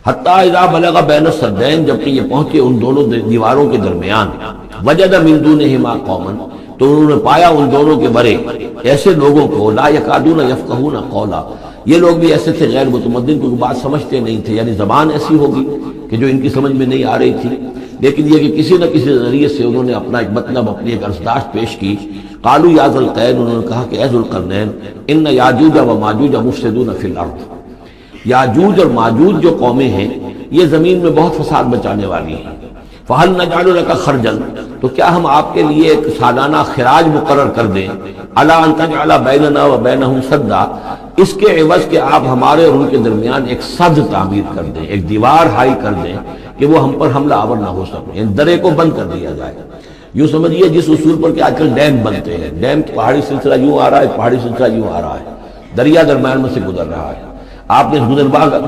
حتیٰ اذا بلغ بین السدین، جبکہ یہ پہنچے ان دونوں دیواروں کے درمیان، وجد من دونہما قوما، تو انہوں نے پایا ان دونوں کے برے ایسے لوگوں کو، لا یکادون یفقہون قولا، یہ لوگ بھی ایسے تھے غیر متمدن، کیونکہ بات سمجھتے نہیں تھے، یعنی زبان ایسی ہوگی کہ جو ان کی سمجھ میں نہیں آ رہی تھی، لیکن یہ کہ کسی نہ کسی ذریعے سے انہوں نے اپنا ایک مطلب، اپنی ایک عرضداشت پیش کی۔ قالوا یا ذا القرنین، انہوں نے کہا کہ اے ذو القرنین، ان یاجوج و ماجوج مفسدون فی الارض، یاجوج اور ماجوج جو قومیں ہیں یہ زمین میں بہت فساد مچانے والی ہیں۔ فہل نجعل لک خرجا، تو کیا ہم آپ کے لیے ایک سالانہ خراج مقرر کر دیں، الا ان تجعل بیننا و بینہم سدا، اس کے عوض کہ آپ ہمارے اور ان کے درمیان ایک سد تعمیر کر دیں، ایک دیوار ہائی کر دیں کہ وہ ہم پر حملہ آور نہ ہو سکے، یعنی درے کو بند کر دیا جائے۔ یوں سمجھیے جس اصول پر کہ آج کل ڈیم بنتے ہیں، ڈیم پہاڑی سلسلہ یوں آ رہا ہے، پہاڑی سلسلہ یوں آ رہا ہے، دریا درمیان میں سے گزر رہا ہے، آپ نے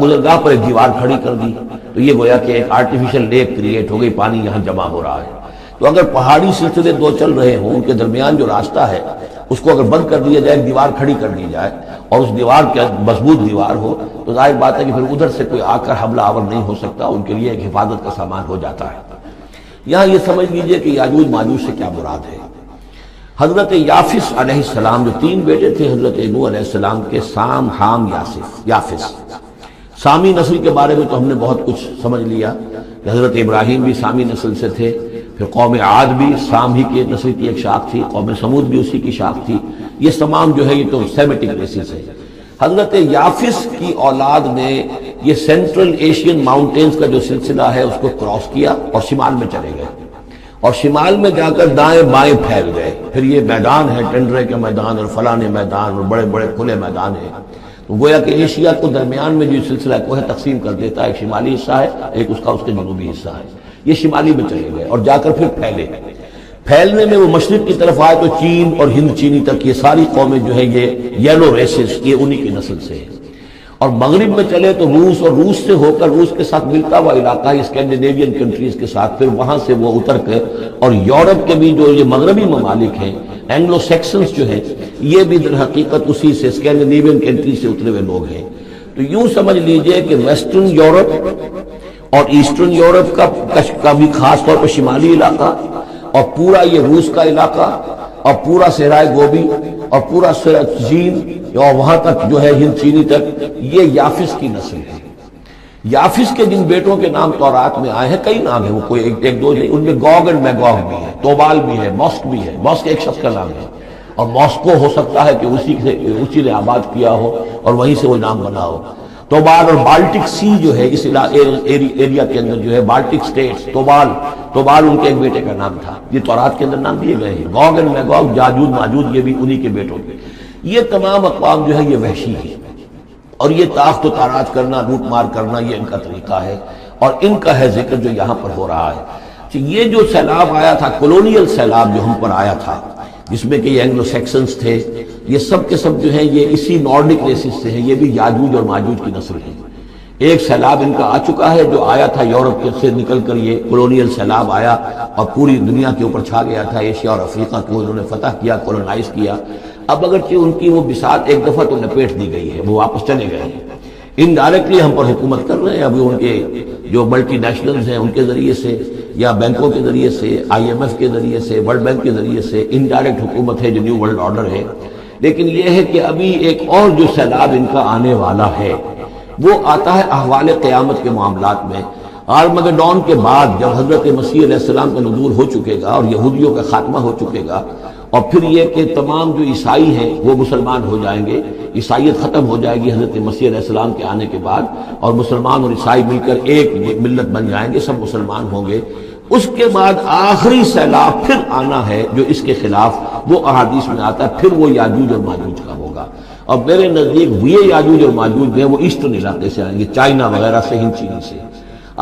گزرگاہ پر ایک دیوار کھڑی کر دی تو یہ گویا کہ ایک آرٹیفیشل لیک کریٹ ہو گئی، پانی یہاں جمع ہو رہا ہے۔ تو اگر پہاڑی سلسلے دو چل رہے ہوں، ان کے درمیان جو راستہ ہے اس کو اگر بند کر دیا جائے، ایک دیوار کھڑی کر دی جائے اور اس دیوار کے مضبوط دیوار ہو، تو ظاہر بات ہے کہ پھر ادھر سے کوئی آ کر حملہ آور نہیں ہو سکتا، ان کے لیے ایک حفاظت کا سامان ہو جاتا ہے۔ یہاں یہ سمجھ لیجئے کہ یاجوج ماجوج سے کیا مراد ہے۔ حضرت یافس علیہ السلام، جو تین بیٹے تھے حضرت نوح علیہ السلام کے، سام، حام، یافس، سامی نسل کے بارے میں تو ہم نے بہت کچھ سمجھ لیا کہ حضرت ابراہیم بھی سامی نسل سے تھے، پھر قوم عاد بھی سام ہی کی نسل کی ایک شاخ تھی، قوم سمود بھی اسی کی شاخ تھی، یہ تمام جو ہے یہ تو سیمیٹک بیسس ہے۔ حضرت یافس کی اولاد نے یہ سینٹرل ایشین ماؤنٹینز کا جو سلسلہ ہے اس کو کراس کیا اور شمال میں چلے گئے، اور شمال میں جا کر دائیں بائیں پھیل گئے، پھر یہ میدان ہے، ٹنڈرے کے میدان اور فلانے میدان اور بڑے بڑے کھلے میدان ہیں، تو گویا کہ ایشیا کو درمیان میں جو سلسلہ کوہ تقسیم کر دیتا ہے، ایک شمالی حصہ ہے، ایک اس کے جنوبی حصہ ہے، یہ شمالی میں چلے گئے اور جا کر پھر پھیلنے میں وہ مشرق کی طرف آئے تو چین اور ہند چینی تک یہ ساری قومیں جو ہے یہ یلو ریسز، یہ انہی کی نسل سے ہے، اور مغرب میں چلے تو روس، اور روس سے ہو کر روس کے ساتھ ملتا ہوا علاقہ اسکینڈینیوین کنٹریز کے ساتھ، پھر وہاں سے وہ اتر کر اور یورپ کے بھی جو یہ مغربی ممالک ہیں، اینگلو سیکسنز جو ہیں، یہ بھی در حقیقت اسی سے اسکینڈینیوین کنٹری سے اترے ہوئے لوگ ہیں۔ تو یوں سمجھ لیجئے کہ ویسٹرن یورپ اور ایسٹرن یورپ کا بھی خاص طور پر شمالی علاقہ، اور پورا یہ روس کا علاقہ، اور پورا صحرائے گوبی، اور پورا چین، اور وہاں تک جو ہے ہند چینی تک، یہ یافس کی نسل ہے۔ یافس کے جن بیٹوں کے نام تورات میں آئے ہیں، کئی نام ہیں، وہ کوئی ایک دو نہیں، ان میں گوگ اور میگوگ بھی ہے، توبال بھی ہے، موسک بھی ہے، موسک ایک شخص کا نام ہے، اور موسکو ہو سکتا ہے کہ اسی نے آباد کیا ہو اور وہیں سے وہ نام بنا ہو۔ توبال اور بالٹک سی جو ہے اس ایریا کے اندر جو ہے بالٹک سٹیٹس، توبال ان کے ایک بیٹے کا نام تھا، یہ تورات کے اندر نام دیے گئے ہیں۔ گوگ اور میگوگ، یاجوج ماجوج، یہ بھی انہی کے بیٹوں کے۔ یہ تمام اقوام جو ہے یہ وحشی ہے، اور یہ تاخت و تاراج کرنا، لوٹ مار کرنا، یہ ان کا طریقہ ہے، اور ان کا ہے ذکر جو یہاں پر ہو رہا ہے۔ یہ جو سیلاب آیا تھا، کولونیل سیلاب جو ہم پر آیا تھا، جس میں کہ یہ اینگلو سیکسنز تھے، یہ سب کے سب جو ہیں یہ اسی نارڈک ریسز سے ہیں، یہ بھی یاجوج اور ماجوج کی نسل ہے۔ ایک سیلاب ان کا آ چکا ہے جو آیا تھا یورپ سے نکل کر، یہ کولونیل سیلاب آیا اور پوری دنیا کے اوپر چھا گیا تھا، ایشیا اور افریقہ کو انہوں نے فتح کیا، کولونائز کیا۔ اب اگرچہ ان کی وہ بساط ایک دفعہ تو لپیٹ دی گئی ہے، وہ واپس چلے گئے ہیں، انڈائریکٹلی ہم پر حکومت کر رہے ہیں، ابھی ان کے جو ملٹی نیشنلز ہیں ان کے ذریعے سے، یا بینکوں کے ذریعے سے، آئی ایم ایف کے ذریعے سے، ورلڈ بینک کے ذریعے سے انڈائریکٹ حکومت ہے جو نیو ورلڈ آرڈر ہے۔ لیکن یہ ہے کہ ابھی ایک اور جو سیلاب ان کا آنے والا ہے وہ آتا ہے احوال قیامت کے معاملات میں۔ آرمگڈون کے بعد جب حضرت مسیح علیہ السلام کا نزول ہو چکے گا اور یہودیوں کا خاتمہ ہو چکے گا، اور پھر یہ کہ تمام جو عیسائی ہیں وہ مسلمان ہو جائیں گے، عیسائیت ختم ہو جائے گی حضرت مسیح علیہ السلام کے آنے کے بعد، اور مسلمان اور عیسائی مل کر ایک ملت بن جائیں گے، سب مسلمان ہوں گے۔ اس کے بعد آخری سیلاب پھر آنا ہے جو اس کے خلاف، وہ احادیث میں آتا ہے، پھر وہ یاجوج اور ماجوج کا ہوگا۔ اور میرے نزدیک یہ یاجوج اور ماجوج ہیں وہ ایسٹرن علاقے سے آئیں گے، چائنا وغیرہ سے، ہند چینی سے۔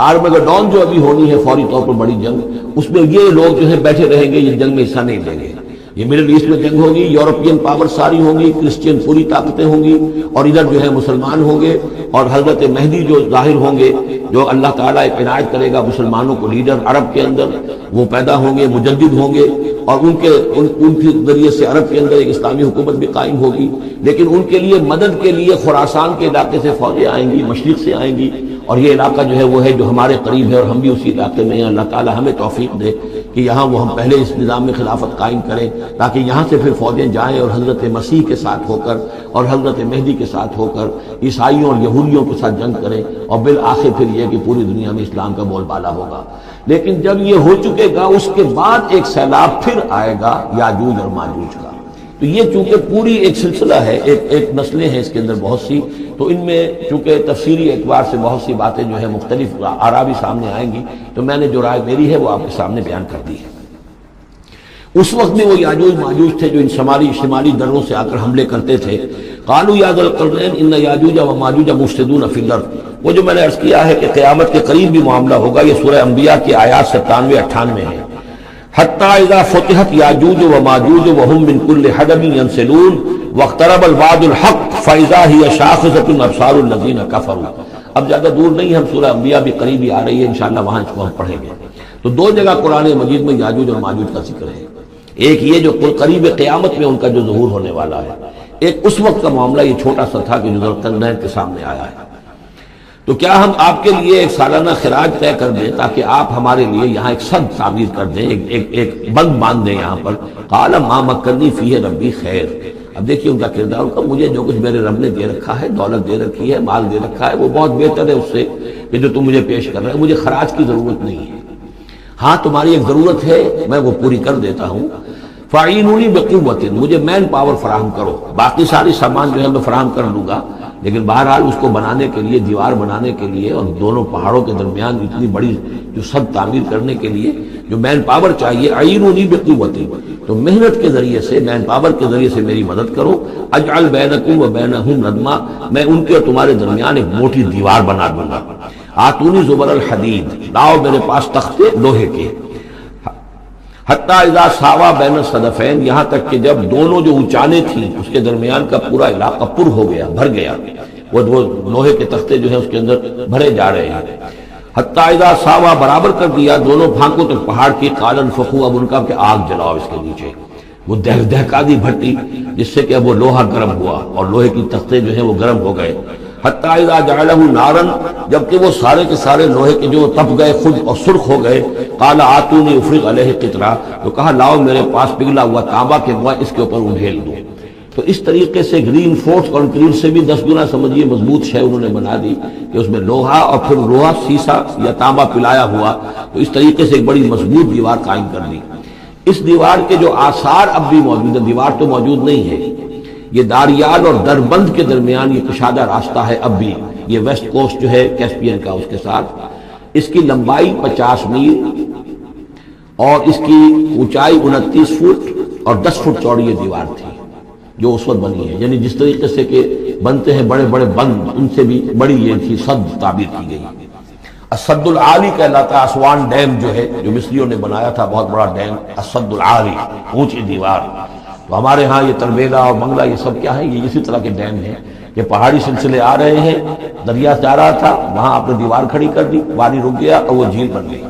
آرمگڈون جو ابھی ہونی ہے فوری طور پر بڑی جنگ، اس میں یہ لوگ جو ہے بیٹھے رہیں گے، یہ جنگ میں حصہ نہیں لیں گے۔ یہ مڈل ایسٹ میں جنگ ہوگی، یورپین پاور ساری ہوں گی، کرسچین پوری طاقتیں ہوں گی، اور ادھر جو ہے مسلمان ہوں گے، اور حضرت مہدی جو ظاہر ہوں گے، جو اللہ تعالیٰ ایک عنایت کرے گا مسلمانوں کو لیڈر عرب کے اندر، وہ پیدا ہوں گے، مجدد ہوں گے، اور ان کے ذریعے سے عرب کے اندر ایک اسلامی حکومت بھی قائم ہوگی۔ لیکن ان کے لیے مدد کے لیے خراسان کے علاقے سے فوجیں آئیں گی، مشرق سے آئیں گی، اور یہ علاقہ جو ہے وہ ہے جو ہمارے قریب ہے اور ہم بھی اسی علاقے میں ہیں. اللہ تعالی ہمیں توفیق دے کہ یہاں وہ ہم پہلے اس نظام میں خلافت قائم کریں تاکہ یہاں سے پھر فوجیں جائیں اور حضرت مسیح کے ساتھ ہو کر اور حضرت مہدی کے ساتھ ہو کر عیسائیوں اور یہودیوں کے ساتھ جنگ کریں اور بالآخر پھر یہ کہ پوری دنیا میں اسلام کا بول بالا ہوگا. لیکن جب یہ ہو چکے گا اس کے بعد ایک سیلاب پھر آئے گا یاجوج اور ماجوج کا. تو یہ چونکہ پوری ایک سلسلہ ہے، ایک نسلیں ہیں اس کے اندر بہت سی، تو ان میں چونکہ تفسیری اعتبار سے بہت سی باتیں جو ہے مختلف آراء بھی سامنے آئیں گی، تو میں نے جو رائے میری ہے وہ آپ کے سامنے بیان کر دی ہے. اس وقت میں وہ یاجوج ماجوج تھے جو ان شمالی دروں سے آ کر حملے کرتے تھے. قالوا یا ذا القرنین ان یاجوج و ماجوج مفسدون فی الارض. وہ جو میں نے عرض کیا ہے کہ قیامت کے قریب بھی معاملہ ہوگا، یہ سورہ انبیاء کی آیات 97-98 ہے. حتی اذا فتحت یاجوج و ماجوج وهم من کل حدب ینسلون واقترب الوعد الحق فاذا هی شاخصۃ ابصار الذین کفروا. اب زیادہ دور نہیں، ہم سورہ انبیاء بھی قریب ہی آ رہی ہے، انشاءاللہ وہاں اس کو ہم پڑھیں گے. تو دو جگہ قرآن مجید میں یاجوج اور ماجوج کا ذکر ہے. ایک یہ جو قریب قیامت میں ان کا جو ظہور ہونے والا ہے، ایک اس وقت کا معاملہ یہ چھوٹا سا تھا کہ جو ذوالقرنین کے سامنے آیا ہے. تو کیا ہم آپ کے لیے ایک سالانہ خراج طے کر دیں تاکہ آپ ہمارے لیے یہاں ایک سد تعمیر کر دیں، ایک بند باندھ دیں یہاں پر. قال ما مکنی فیہ ربی خیر. اب دیکھیے ان کا کردار کا، مجھے جو کچھ میرے رب نے دے رکھا ہے، دولت دے رکھی ہے، مال دے رکھا ہے، وہ بہت بہتر ہے اس سے کہ جو تم مجھے پیش کر رہے ہیں. مجھے خراج کی ضرورت نہیں ہے. ہاں تمہاری ایک ضرورت ہے، میں وہ پوری کر دیتا ہوں. فاعینونی بقوت، مجھے مین پاور فراہم کرو، باقی ساری سامان جو ہے میں فراہم کر لوں گا، لیکن بہرحال اس کو بنانے کے لیے، دیوار بنانے کے لیے اور دونوں پہاڑوں کے درمیان اتنی بڑی جو سد تعمیر کرنے کے لیے جو مین پاور چاہیے، اعینونی بقوت، تو محنت کے ذریعے سے، مین پاور کے ذریعے سے میری مدد کرو. اجعل بینکم و بینہم ردما، میں ان کے اور تمہارے درمیان ایک موٹی دیوار بنا دوں گا. آتونی زبر الحدید، لاؤ میرے پاس تختے لوہے کے. حتی اذا ساوا بین الصدفین، یہاں تک کہ جب دونوں جو اونچانے تھیں اس کے درمیان کا پورا علاقہ پر ہو گیا، بھر گیا، وہ لوہے کے تختے جو ہیں اس کے اندر بھرے جا رہے ہیں. حتی اذا ساوا، برابر کر دیا دونوں پھانکوں تک پہاڑ کی. قال انفخوا، اب ان کا کہ آگ جلاؤ اس کے نیچے. وہ دہکا دی بھٹی جس سے کہ اب وہ لوہا گرم ہوا اور لوہے کی تختے جو ہیں وہ گرم ہو گئے. حتی اذا جعلہ نارا، جبکہ وہ سارے کے سارے لوہے کے جو تپ گئے خود اور سرخ ہو گئے. قال آتونی افرغ علیہ قطرہ، تو کہا لاؤ میرے پاس پگھلا ہوا تانبا کہ میں اس کے اوپر انڈھیل دوں. تو اس طریقے سے گرین فورس کنکریٹ سے بھی 10 گنا سمجھیے مضبوط شے انہوں نے بنا دی کہ اس میں لوہا اور پھر لوہا سیسا یا تانبا پلایا ہوا. تو اس طریقے سے ایک بڑی مضبوط دیوار قائم کر دی. اس دیوار کے جو آثار اب بھی موجود ہیں، دیوار تو موجود نہیں ہے، یہ داریال اور دربند کے درمیان یہ کشادہ راستہ ہے اب بھی. یہ ویسٹ کوسٹ جو ہے کیسپین کا، اس کے ساتھ اس کی لمبائی 50 میل اور اس کی اونچائی 29 فٹ اور 10 فٹ چوڑی یہ دیوار تھی جو اس وقت بنی ہے. یعنی جس طریقے سے کہ بنتے ہیں بڑے بڑے بند، ان سے بھی بڑی یہ تھی سد تعبیر کی گئی. السد العالی کہلاتا ہے اسوان ڈیم جو ہے، جو مصریوں نے بنایا تھا، بہت بڑا ڈیم، السد العالی، اونچی دیوار. تو ہمارے ہاں یہ تربیلا اور منگلہ یہ سب کیا ہے، یہ اسی طرح کے ڈیم ہیں کہ پہاڑی سلسلے آ رہے ہیں، دریا جا رہا تھا، وہاں آپ نے دیوار کھڑی کر دی، پانی رک گیا اور وہ جھیل بن گئی.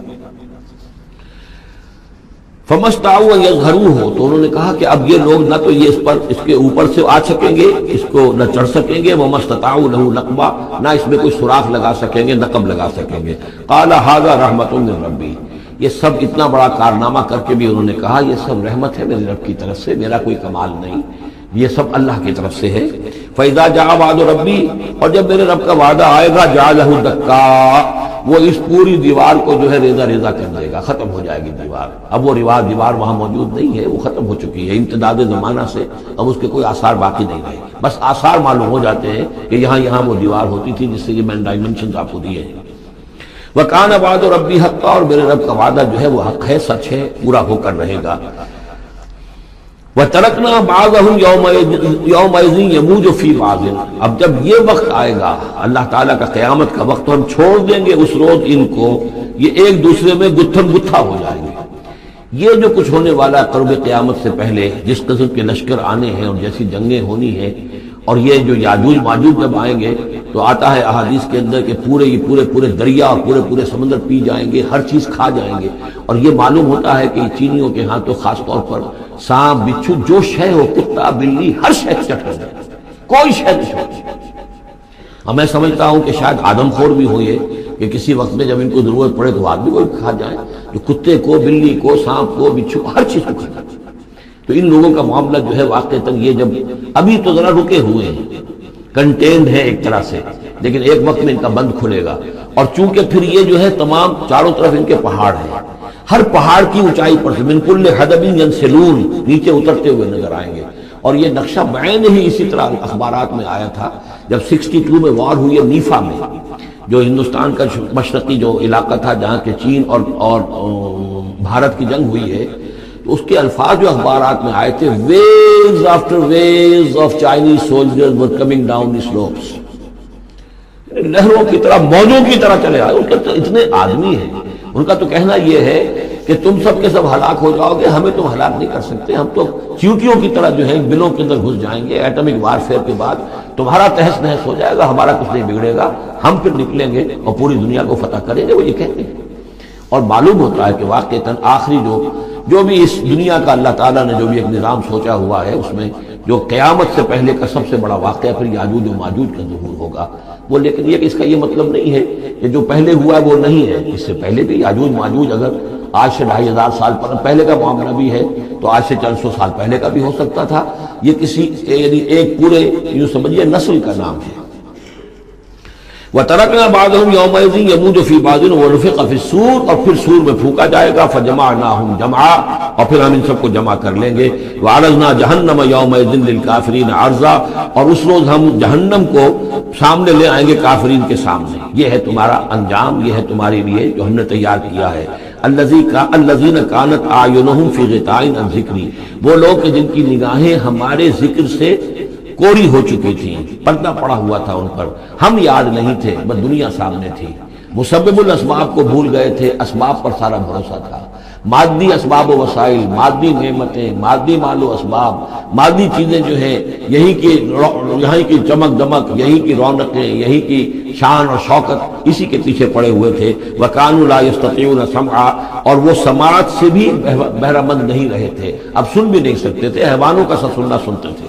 فمستطاعوا ان یظہروہ، تو انہوں نے کہا کہ اب یہ لوگ نہ تو یہ اس کے اوپر سے آ سکیں گے، اس کو نہ چڑھ سکیں گے، ومستطاعوا لہ نقبا، نہ اس میں کوئی سوراخ لگا سکیں گے، نقب لگا سکیں گے. قال ھذا رحمۃ من ربی، یہ سب اتنا بڑا کارنامہ کر کے بھی انہوں نے کہا یہ سب رحمت ہے میرے رب کی طرف سے، میرا کوئی کمال نہیں، یہ سب اللہ کی طرف سے ہے. فَإِذَا جَاءَ وَعْدُ رَبِّي، اور جب میرے رب کا وعدہ آئے گا، جَعَلَهُ دَكَّا، وہ اس پوری دیوار کو جو ہے ریزہ ریزہ کر دے گا، ختم ہو جائے گی دیوار. اب وہ دیوار وہاں موجود نہیں ہے، وہ ختم ہو چکی ہے امتداد زمانہ سے، اب اس کے کوئی آثار باقی نہیں رہے. بس آثار معلوم ہو جاتے ہیں کہ یہاں وہ دیوار ہوتی تھی جس سے یہ میں نے ڈائمنشنز آپ کو دیے ہیں. وَكَانَ وَعْدُ رَبِّي حَقًّا، اور میرے رب کا وعدہ جو ہے وہ حق ہے، سچ ہے، پورا ہو کر رہے گا. وَتَرَكْنَا بَعْضَهُمْ يَوْمَئِذٍ يَمُوجُ فِي بَعْضٍ، اب جب یہ وقت آئے گا اللہ تعالیٰ کا قیامت کا وقت، تو ہم چھوڑ دیں گے اس روز ان کو، یہ ایک دوسرے میں گتھم گتھا ہو جائیں گے. یہ جو کچھ ہونے والا قرب قیامت سے پہلے جس قسم کے لشکر آنے ہیں اور جیسی جنگیں ہونی ہیں، اور یہ جو یاجوج ماجوج جب آئیں گے تو آتا ہے احادیث کے اندر کہ پورے دریا اور پورے سمندر پی جائیں گے، ہر چیز کھا جائیں گے. اور یہ معلوم ہوتا ہے کہ چینیوں کے ہاں تو خاص طور پر سانپ بچھو جو شے ہو، کتا بلی، ہر شے چٹ ہو جائے، کوئی شے نہیں چھوڑے. اور میں سمجھتا ہوں کہ شاید آدم خور بھی ہو یہ کہ کسی وقت میں جب ان کو ضرورت پڑے تو آدمی کو کھا جائے، جو کتے کو، بلی کو، سانپ کو، بچھو، ہر چیز کو کھا جائے۔ تو ان لوگوں کا معاملہ جو ہے واقعتاً یہ جب ابھی تو ذرا رکے ہوئے ہیں، کنٹینڈ ہے ایک طرح سے، لیکن ایک وقت میں ان کا بند کھلے گا۔ اور چونکہ پھر یہ جو ہے تمام چاروں طرف ان کے پہاڑ ہیں، ہر پہاڑ کی اونچائی پر سے من کل حدب ینسلون نیچے اترتے ہوئے نظر آئیں گے۔ اور یہ نقشہ بعین ہی اسی طرح اخبارات میں آیا تھا جب 62 میں وار ہوئی ہے نیفا میں، جو ہندوستان کا مشرقی جو علاقہ تھا جہاں کے چین اور بھارت کی جنگ ہوئی ہے، تو اس کے الفاظ جو اخبارات میں آئے تھے، waves after waves of Chinese soldiers were coming down the slopes، لہروں کی طرح، موجوں کی طرح چلے آئے۔ ان کے تو اتنے آدمی ہیں، ان کا تو کہنا یہ ہے کہ تم سب کے سب ہلاک ہو جاؤ گے، ہمیں تم ہلاک نہیں کر سکتے، ہم تو چیونٹیوں کی طرح جو ہے بلوں کے اندر گھس جائیں گے، ایٹمک وارفیئر کے بعد تمہارا تہس نہس ہو جائے گا، ہمارا کچھ نہیں بگڑے گا، ہم پھر نکلیں گے اور پوری دنیا کو فتح کریں گے، وہ یہ کہتے ہیں۔ اور معلوم ہوتا ہے کہ واقعتاً آخری جو بھی اس دنیا کا اللہ تعالیٰ نے جو بھی ایک نظام سوچا ہوا ہے، اس میں جو قیامت سے پہلے کا سب سے بڑا واقعہ پھر یاجوج و ماجوج کا ظہور ہوگا وہ، لیکن یہ اس کا یہ مطلب نہیں ہے کہ جو پہلے ہوا ہے وہ نہیں ہے، اس سے پہلے بھی یاجوج ماجوج اگر آج سے 2500 سال پہلے کا معاملہ بھی ہے تو آج سے 400 سال پہلے کا بھی ہو سکتا تھا۔ یہ کسی یعنی ایک پورے یوں سمجھیے نسل کا نام ہے۔ وَتَرَكْنَا بَعْضَهُمْ يَوْمَئِذٍ يَمُوجُ فِي بَعْضٍ وَنُفِخَ فِي الصُّورِ، اور پھر سور میں پھونکا جائے گا، فَجَمَعْنَاهُمْ جَمْعًا، اور پھر ہم ان سب کو جمع کر لیں گے۔ وَعَرَضْنَا جَهَنَّمَ يَوْمَئِذٍ لِلْكَافِرِينَ عَرْضًا، اور اس روز ہم جہنم کو سامنے لے آئیں گے کافرین کے سامنے۔ یہ ہے تمہارا انجام، یہ ہے تمہارے لیے جو ہم نے تیار کیا ہے۔ الذین کانت اعینہم فی غطاء عن ذکری، وہ لوگ کہ جن کی نگاہیں ہمارے ذکر سے کوری ہو چکی تھی، پردہ پڑا ہوا تھا ان پر، ہم یاد نہیں تھے، بس دنیا سامنے تھی، مسبب الاسباب کو بھول گئے تھے، اسباب پر سارا بھروسہ تھا، مادی اسباب و وسائل، مادی نعمتیں، مادی مال و اسباب، مادی چیزیں جو ہیں، یہی کی چمک دمک، یہی کی رونقیں، یہی کی شان اور شوکت، اسی کے پیچھے پڑے ہوئے تھے۔ وَكَانُوا لَا يَسْتَطِيعُونَ سَمْعًا، اور وہ سماعت سے بھی بہرہ مند نہیں رہے تھے، اب سن بھی نہیں سکتے تھے، حیوانوں کا سا سننا سنتے تھے۔